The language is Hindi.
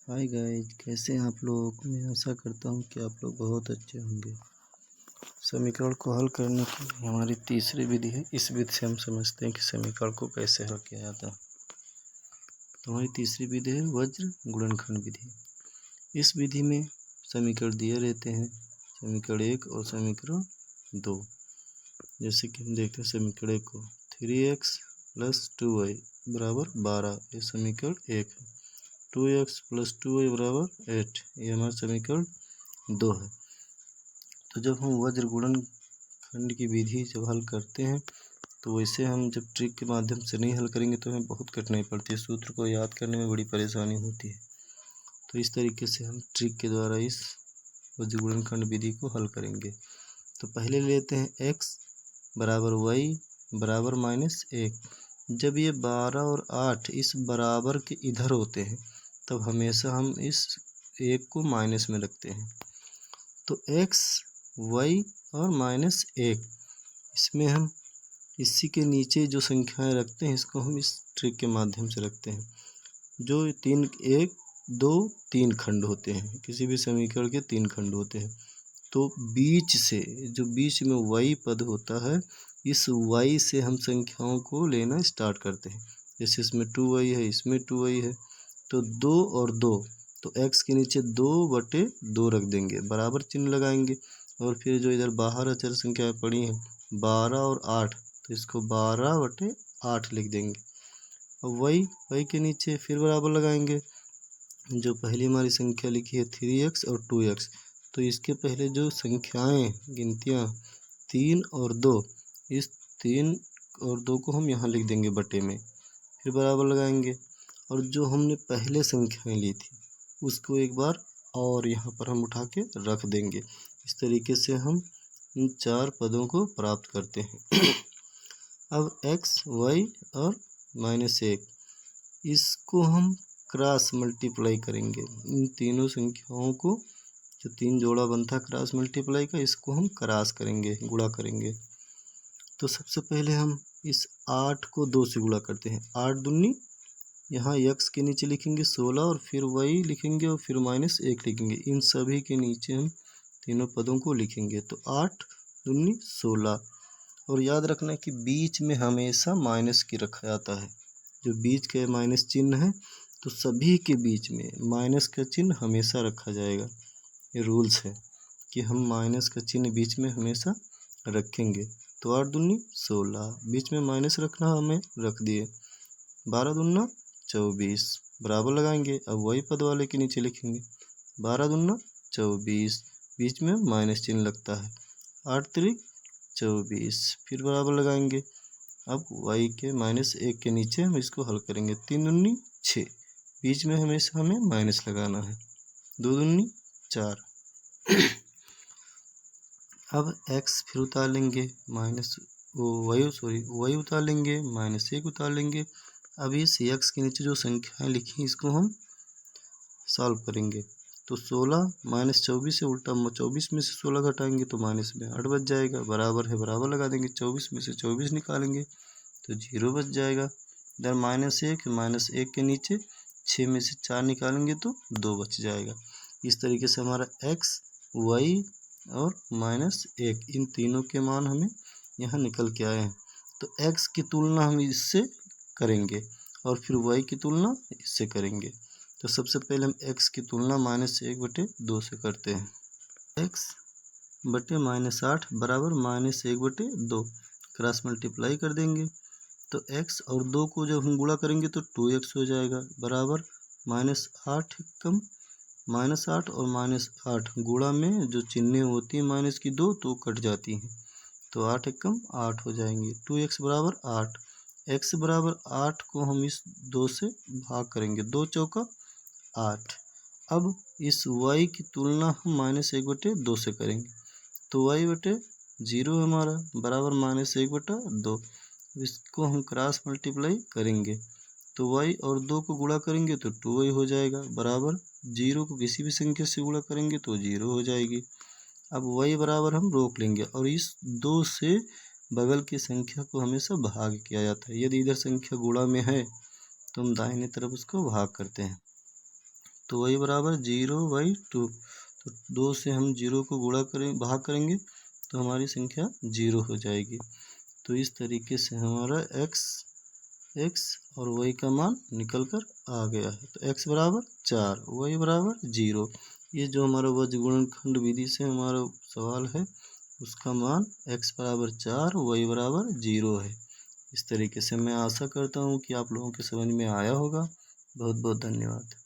हाय गाइज, कैसे हैं आप लोग। मैं आशा करता हूँ कि आप लोग बहुत अच्छे होंगे। समीकरण को हल करने की हमारी तीसरी विधि है। इस विधि से हम समझते हैं कि समीकरण को कैसे हल किया जाता है। तो हमारी तीसरी विधि है वज्र गुणनखंड विधि। इस विधि में समीकरण दिए रहते हैं, समीकरण 1 और समीकरण 2। जैसे कि हम देखते हैं समीकरण 1 को 3x + 2y = 12, ये समीकरण 1 है। 2x + 2y = 8, ये हमारा समीकरण 2 है। तो जब हम वज्र गुणनखंड की विधि जब हल करते हैं तो वैसे हम जब ट्रिक के माध्यम से नहीं हल करेंगे तो हमें बहुत कठिनाई पड़ती है, सूत्र को याद करने में बड़ी परेशानी होती है। तो इस तरीके से हम ट्रिक के द्वारा इस वज्र गुणनखंड विधि को हल करेंगे। तो पहले लेते हैं x = y = -1। जब ये 12 और 8 इस बराबर के इधर होते हैं तब हमेशा हम इस 1 को माइनस में रखते हैं। तो x, y और -1, इसमें हम इसी के नीचे जो संख्याएं रखते हैं इसको हम इस ट्रिक के माध्यम से रखते हैं। जो 1, 2, 3 खंड होते हैं, किसी भी समीकरण के 3 खंड होते हैं। तो बीच से जो बीच में y पद होता है, इस y से हम संख्याओं को लेना स्टार्ट करते हैं। जैसे इसमें 2y है, इसमें 2y है, तो 2 और 2, तो x के नीचे 2/2 रख देंगे, बराबर चिन्ह लगाएंगे। और फिर जो इधर बाहर अचर संख्याएं पड़ी हैं 12 और 8, तो इसको 12/8 लिख देंगे। अब y के नीचे फिर बराबर लगाएंगे। जो पहली हमारी संख्या लिखी है 3x और 2x, तो इसके पहले जो संख्याएं गिनतियाँ 3 और 2, इस 3 और 2 को हम यहाँ लिख देंगे बटे में, फिर बराबर लगाएंगे। और जो हमने पहले संख्याएं ली थी उसको एक बार और यहाँ पर हम उठा के रख देंगे। इस तरीके से हम इन 4 पदों को प्राप्त करते हैं। अब x, y और -1, इसको हम क्रॉस मल्टीप्लाई करेंगे। इन तीनों संख्याओं को जो 3 जोड़ा बनता है क्रॉस मल्टीप्लाई का, इसको हम क्रॉस करेंगे, गुणा करेंगे। तो सबसे पहले हम इस 8 को 2 से गुणा करते हैं। 8 दूनी, यहाँ x के नीचे लिखेंगे 16 और फिर y लिखेंगे और फिर -1 लिखेंगे। इन सभी के नीचे हम तीनों पदों को लिखेंगे। तो 8 दूनी 16। और याद रखना कि बीच में हमेशा माइनस की रखा जाता है। जो बीच के माइनस चिन्ह है तो सभी के बीच में माइनस का चिन्ह हमेशा रखा जाएगा। ये रूल्स है कि हम माइनस का चिन्ह बीच में हमेशा रखेंगे। तो 8 दूनी 16, बीच में माइनस रखना, हमें रख दिए। 12 दूना 24, बराबर लगाएंगे। अब वही पद वाले के नीचे लिखेंगे 12 दूना 24, बीच में माइनस चिन्ह लगता है। 8 3 24, फिर बराबर लगाएंगे। अब y के -1 के नीचे हम इसको हल करेंगे। 3 दूनी 6, बीच में हमेशा हमें माइनस लगाना है। 2 दूनी 4। अब x फिर उतार लेंगे, y उतार लेंगे, -1 उतार लेंगे। अब इस x के नीचे जो संख्याएं लिखी इसको हम सॉल्व करेंगे। तो 16 -24 से उल्टा 24 में से 16 घटाएंगे तो माइनस में 8 बच जाएगा। बराबर है, बराबर लगा देंगे। 24 में से 24 निकालेंगे तो 0 बच जाएगा। इधर -1 के नीचे 6 में से 4 निकालेंगे तो 2 बच जाएगा। इस तरीके से हमारा x, y और -1, इन तीनों के मान हमें यहाँ निकल के आए हैं। तो x की तुलना हम इससे करेंगे और फिर y की तुलना इससे करेंगे। तो सबसे पहले हम x की तुलना -1/2 से करते हैं। x बटे -8 बराबर -1/2, क्रॉस मल्टीप्लाई कर देंगे। तो x और 2 को जब हम गुणा करेंगे तो 2x हो जाएगा, बराबर -8 कम -8 और -8 गुणा में जो चिन्हें होती हैं माइनस की 2 तो कट जाती हैं, तो 8 कम 8 हो जाएंगे। 2x बराबर 8, x बराबर 8 को हम इस 2 से भाग करेंगे, 2 चौका 8। अब इस y की तुलना हम -1/2 से करेंगे। तो y/0 हमारा बराबर -1/2, इसको हम क्रॉस मल्टीप्लाई करेंगे। तो y और 2 को गुणा करेंगे तो 2y हो जाएगा, बराबर 0 को किसी भी संख्या से गुणा करेंगे तो 0 हो जाएगी। अब y बराबर हम रोक लेंगे और इस 2 से बगल की संख्या को हमेशा भाग किया जाता है। यदि इधर संख्या गुणा में है तो हम दाहिने तरफ उसको भाग करते हैं। तो y बराबर 0/2। तो 2 से हम 0 को भाग करेंगे तो हमारी संख्या 0 हो जाएगी। तो इस तरीके से हमारा x और y का मान निकल कर आ गया है। तो x बराबर 4, y बराबर 0। ये जो हमारा वज्र गुणनखंड विधि से हमारा सवाल है, उसका मान x बराबर 4, y बराबर 0 है। इस तरीके से मैं आशा करता हूँ कि आप लोगों के समझ में आया होगा। बहुत बहुत धन्यवाद।